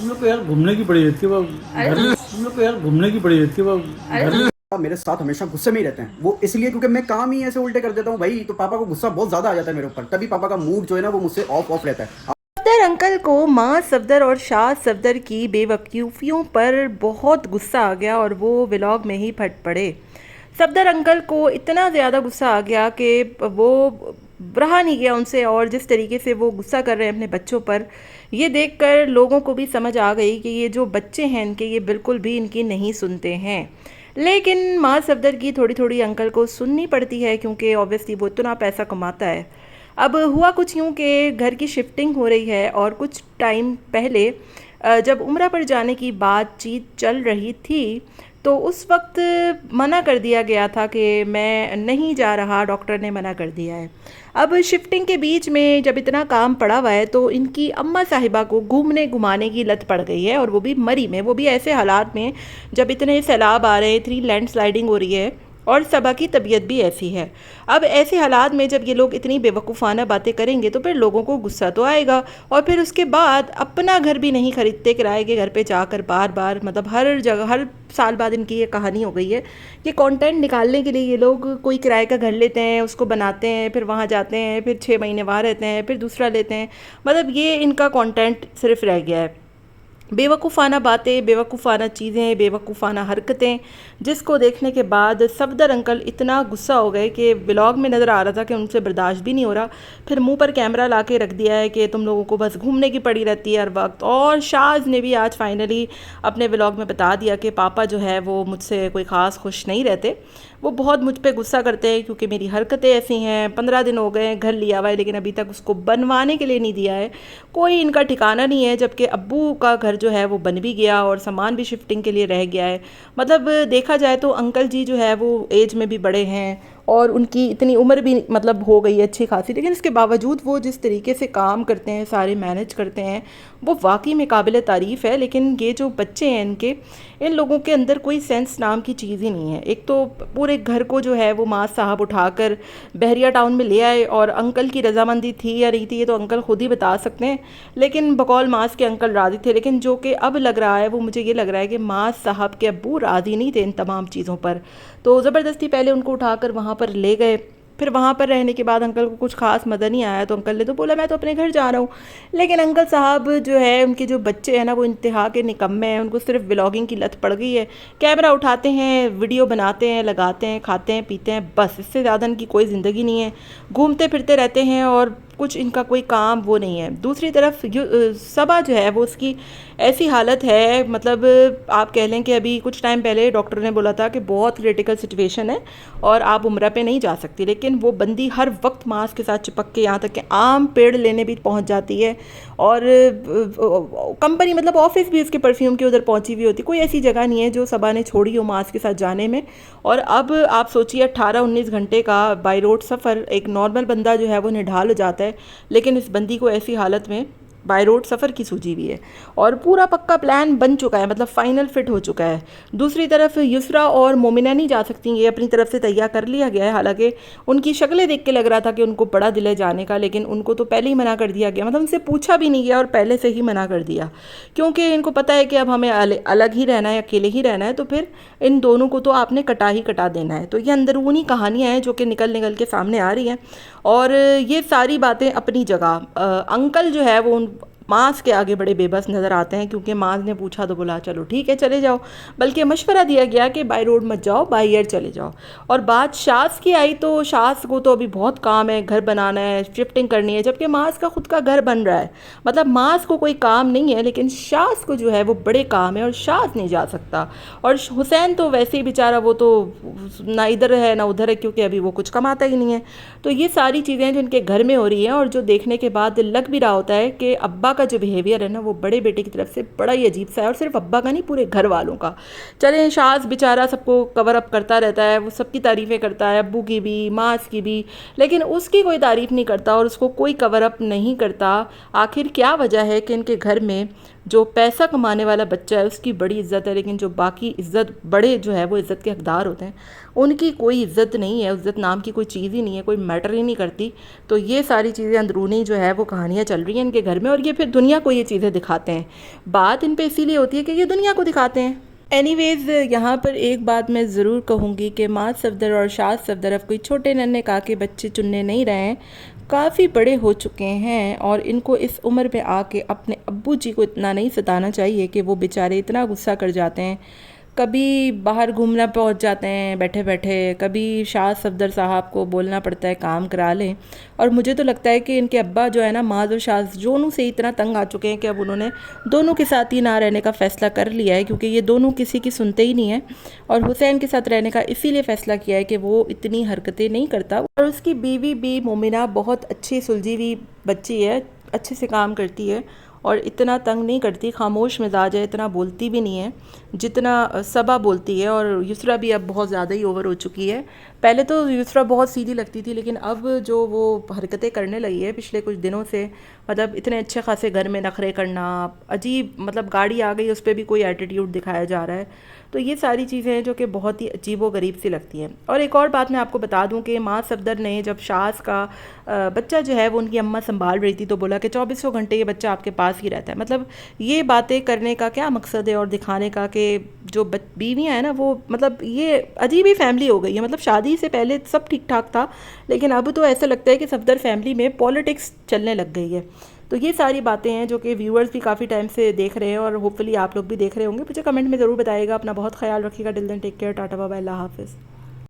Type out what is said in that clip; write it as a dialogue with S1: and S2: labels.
S1: हम लोग को यार घूमने की पड़ी रहती है वो
S2: अरे
S1: हम लोग को यार घूमने की पड़ी रहती है वो
S2: अरे
S3: मेरे साथ हमेशा गुस्से में ही रहते हैं वो, इसलिए क्योंकि मैं काम ही ऐसे उल्टे कर देता हूँ भाई, तो पापा को गुस्सा बहुत ज्यादा आ जाता है मेरे ऊपर, तभी पापा का मूड जो है ना वो मुझसे ऑफ ऑफ रहता है।
S2: सफदर अंकल को माँ सफदर और शाह सफदर की बेवकूफ़ियों पर बहुत गुस्सा आ गया और वो व्लॉग में ही फट पड़े। सफदर अंकल को इतना ज़्यादा गुस्सा आ गया कि वो रहा नहीं गया उनसे, और जिस तरीके से वो गुस्सा कर रहे हैं अपने बच्चों पर, ये देखकर लोगों को भी समझ आ गई कि ये जो बच्चे हैं इनके, ये बिल्कुल भी इनकी नहीं सुनते हैं। लेकिन माँ सफदर की थोड़ी थोड़ी अंकल को सुननी पड़ती है, क्योंकि ऑब्वियसली वो इतना पैसा कमाता है। अब हुआ कुछ यूँ कि घर की शिफ्टिंग हो रही है, और कुछ टाइम पहले जब उम्रा पर जाने की बातचीत चल रही थी, तो उस वक्त मना कर दिया गया था कि मैं नहीं जा रहा, डॉक्टर ने मना कर दिया है। अब शिफ्टिंग के बीच में जब इतना काम पड़ा हुआ है, तो इनकी अम्मा साहिबा को घूमने घुमाने की लत पड़ गई है, और वो भी मरी में, वो भी ऐसे हालात में जब इतने सैलाब आ रहे हैं, इतनी लैंडस्लाइडिंग हो रही है, और सबा की तबीयत भी ऐसी है। अब ऐसे हालात में जब ये लोग इतनी बेवकूफ़ाना बातें करेंगे तो फिर लोगों को गुस्सा तो आएगा, और फिर उसके बाद अपना घर भी नहीं खरीदते किराए के घर पे जाकर बार बार, मतलब हर जगह हर साल बाद इनकी ये कहानी हो गई है कि कंटेंट निकालने के लिए ये लोग कोई किराए का घर लेते हैं, उसको बनाते हैं, फिर वहाँ जाते हैं, फिर 6 महीने वहाँ रहते हैं, फिर दूसरा लेते हैं। मतलब ये इनका कंटेंट सिर्फ रह गया है, बेवकूफ़ाना बातें, बेवकूफ़ाना चीज़ें, बेवकूफ़ाना हरकतें, जिसको देखने के बाद सफदर अंकल इतना गुस्सा हो गए कि व्लॉग में नज़र आ रहा था कि उनसे बर्दाश्त भी नहीं हो रहा। फिर मुंह पर कैमरा ला के रख दिया है कि तुम लोगों को बस घूमने की पड़ी रहती है हर वक्त। और शाज ने भी आज फाइनली अपने व्लॉग में बता दिया कि पापा जो है वो मुझसे कोई ख़ास खुश नहीं रहते, वो बहुत मुझ पे गुस्सा करते हैं क्योंकि मेरी हरकतें ऐसी हैं। 15 दिन हो गए हैं घर लिया हुआ है, लेकिन अभी तक उसको बनवाने के लिए नहीं दिया है। कोई इनका ठिकाना नहीं है, जबकि अब्बू का घर जो है वो बन भी गया और सामान भी शिफ्टिंग के लिए रह गया है। मतलब देखा जाए तो अंकल जी जो है वो एज में भी बड़े हैं, और उनकी इतनी उम्र भी मतलब हो गई है अच्छी खासी, लेकिन इसके बावजूद वो जिस तरीके से काम करते हैं, सारे मैनेज करते हैं, वो वाकई में काबिल तारीफ़ है। लेकिन ये जो बच्चे हैं इनके, इन लोगों के अंदर कोई सेंस नाम की चीज़ ही नहीं है। एक तो पूरे घर को जो है वो माँ साहब उठाकर बहरिया टाउन में ले आए, और अंकल की रजामंदी थी या नहीं थी ये तो अंकल खुद ही बता सकते हैं, लेकिन बकौल मास के अंकल राज़ी थे। लेकिन जो कि अब लग रहा है, वो मुझे ये लग रहा है कि माँ साहब के अब्बू राज़ी नहीं थे इन तमाम चीज़ों पर। तो ज़बरदस्ती पहले उनको उठाकर वहाँ पर ले गए। फिर वहाँ पर रहने के बाद अंकल को कुछ खास मज़ा नहीं आया, तो अंकल ने तो बोला मैं तो अपने घर जा रहा हूँ। लेकिन अंकल साहब जो है, उनके जो बच्चे हैं ना, वो इंतहा के निकम्मे हैं। उनको सिर्फ व्लॉगिंग की लत पड़ गई है, कैमरा उठाते हैं, वीडियो बनाते हैं, लगाते हैं, खाते हैं, पीते हैं, बस इससे ज़्यादा इनकी कोई ज़िंदगी नहीं है। घूमते फिरते रहते हैं और कुछ इनका कोई काम वो नहीं है। दूसरी तरफ सबा जो है वो उसकी ऐसी हालत है, मतलब आप कह लें कि अभी कुछ टाइम पहले डॉक्टर ने बोला था कि बहुत क्रिटिकल सिचुएशन है और आप उम्रा पे नहीं जा सकती, लेकिन वो बंदी हर वक्त मास्क के साथ चिपक के, यहाँ तक कि आम पेड़ लेने भी पहुँच जाती है, और कंपनी मतलब ऑफिस भी उसके परफ्यूम के उधर पहुँची हुई होती। कोई ऐसी जगह नहीं है जो सबा ने छोड़ी हो मास्क के साथ जाने में। और अब आप सोचिए 18-19 घंटे का बाई रोड सफ़र, एक नॉर्मल बंदा जो है वो निढाल हो जाता है, लेकिन इस बंदी को ऐसी हालत में बाय रोड सफ़र की सूझी हुई है, और पूरा पक्का प्लान बन चुका है, मतलब फाइनल फिट हो चुका है। दूसरी तरफ युसरा और मोमिना नहीं जा सकती, ये अपनी तरफ से तैयार कर लिया गया है। हालांकि उनकी शक्लें देख के लग रहा था कि उनको बड़ा दिल है जाने का, लेकिन उनको तो पहले ही मना कर दिया गया, मतलब उनसे पूछा भी नहीं गया और पहले से ही मना कर दिया, क्योंकि इनको पता है कि अब हमें अलग ही रहना है, अकेले ही रहना है, तो फिर इन दोनों को तो आपने कटा ही कटा देना है। तो ये अंदरूनी कहानियाँ हैं जो कि निकल निकल के सामने आ रही हैं, और ये सारी बातें अपनी जगह। अंकल जो है वो मास के आगे बड़े बेबस नज़र आते हैं, क्योंकि मास ने पूछा तो बोला चलो ठीक है चले जाओ, बल्कि मशवरा दिया गया कि बाई रोड मत जाओ, बाई एयर चले जाओ। और बात शास की आई तो शास को तो अभी बहुत काम है, घर बनाना है, शिफ्टिंग करनी है, जबकि मास का खुद का घर बन रहा है। मतलब मास को कोई काम नहीं है, लेकिन शास को जो है वो बड़े काम है, और शास नहीं जा सकता। और हुसैन तो वैसे ही बेचारा, वो तो ना इधर है ना उधर है, क्योंकि अभी वो कुछ कमाता ही नहीं है। तो ये सारी चीज़ें जो इनके घर में हो रही हैं, और जो देखने के बाद लग भी रहा होता है कि अब्बा का जो बिहेवियर है ना, वो बड़े बेटे की तरफ से बड़ा ही अजीब सा है, और सिर्फ अब्बा का नहीं, पूरे घर वालों का। चले शाज बेचारा सबको कवर अप करता रहता है, वो सबकी तारीफ़ें करता है, अब्बू की भी, मास की भी, लेकिन उसकी कोई तारीफ़ नहीं करता और उसको कोई कवर अप नहीं करता। आखिर क्या वजह है कि इनके घर में जो पैसा कमाने वाला बच्चा है उसकी बड़ी इज़्ज़त है, लेकिन जो बाकी इज़्ज़त बड़े जो है वो इज़्ज़त के हकदार होते हैं उनकी कोई इज़्ज़त नहीं है, इज़्ज़त नाम की कोई चीज़ ही नहीं है, कोई मैटर ही नहीं करती। तो ये सारी चीज़ें अंदरूनी जो है वो कहानियाँ चल रही हैं इनके घर में, और ये फिर दुनिया को ये चीज़ें दिखाते हैं। बात इन पे इसीलिए होती है कि ये दुनिया को दिखाते हैं। एनीवेज़ यहाँ पर एक बात मैं ज़रूर कहूँगी कि माँ सफदर और शाह सफदर अब कोई छोटे नन्हे काके बच्चे चुनने नहीं रहे हैं, काफ़ी बड़े हो चुके हैं और इनको इस उम्र में आके अपने अब्बू जी को इतना नहीं सताना चाहिए कि वो बेचारे इतना गुस्सा कर जाते हैं। कभी बाहर घूमना पहुंच जाते हैं बैठे बैठे, कभी शाह सफदर साहब को बोलना पड़ता है काम करा लें। और मुझे तो लगता है कि इनके अब्बा जो है ना, माज़ और शाह दोनों से इतना तंग आ चुके हैं कि अब उन्होंने दोनों के साथ ही ना रहने का फ़ैसला कर लिया है, क्योंकि ये दोनों किसी की सुनते ही नहीं है। और हुसैन के साथ रहने का इसीलिए फ़ैसला किया है कि वो इतनी हरकतें नहीं करता, और उसकी बीवी भी मोमिना बहुत अच्छी सुलझी हुई बच्ची है, अच्छे से काम करती है और इतना तंग नहीं करती, खामोश मिजाज है, इतना बोलती भी नहीं है जितना सबा बोलती है। और युसरा भी अब बहुत ज़्यादा ही ओवर हो चुकी है। पहले तो युसरा बहुत सीधी लगती थी, लेकिन अब जो वो हरकतें करने लगी है पिछले कुछ दिनों से, मतलब इतने अच्छे खासे घर में नखरे करना, अजीब, मतलब गाड़ी आ गई उस पर भी कोई एटीट्यूड दिखाया जा रहा है। तो ये सारी चीज़ें हैं जो कि बहुत ही अजीब व गरीब सी लगती हैं। और एक और बात मैं आपको बता दूं कि माँ सफदर ने जब शाज का बच्चा जो है वो उनकी अम्मा संभाल रही थी तो बोला कि 2400 घंटे ये बच्चा आपके पास ही रहता है। मतलब ये बातें करने का क्या मकसद है और दिखाने का कि जो बीवियाँ हैं ना वो, मतलब ये अजीब ही फैमिली हो गई है। मतलब शादी से पहले सब ठीक ठाक था, लेकिन अब तो ऐसा लगता है कि सफदर फैमिली में पॉलिटिक्स चलने लग गई है। तो ये सारी बातें हैं जो कि व्यूअर्स भी काफ़ी टाइम से देख रहे हैं और होपफुली आप लोग भी देख रहे होंगे। मुझे कमेंट में ज़रूर बताइएगा। अपना बहुत ख्याल रखिएगा। Till then take care, tata bye bye, अल्लाह हाफिज़।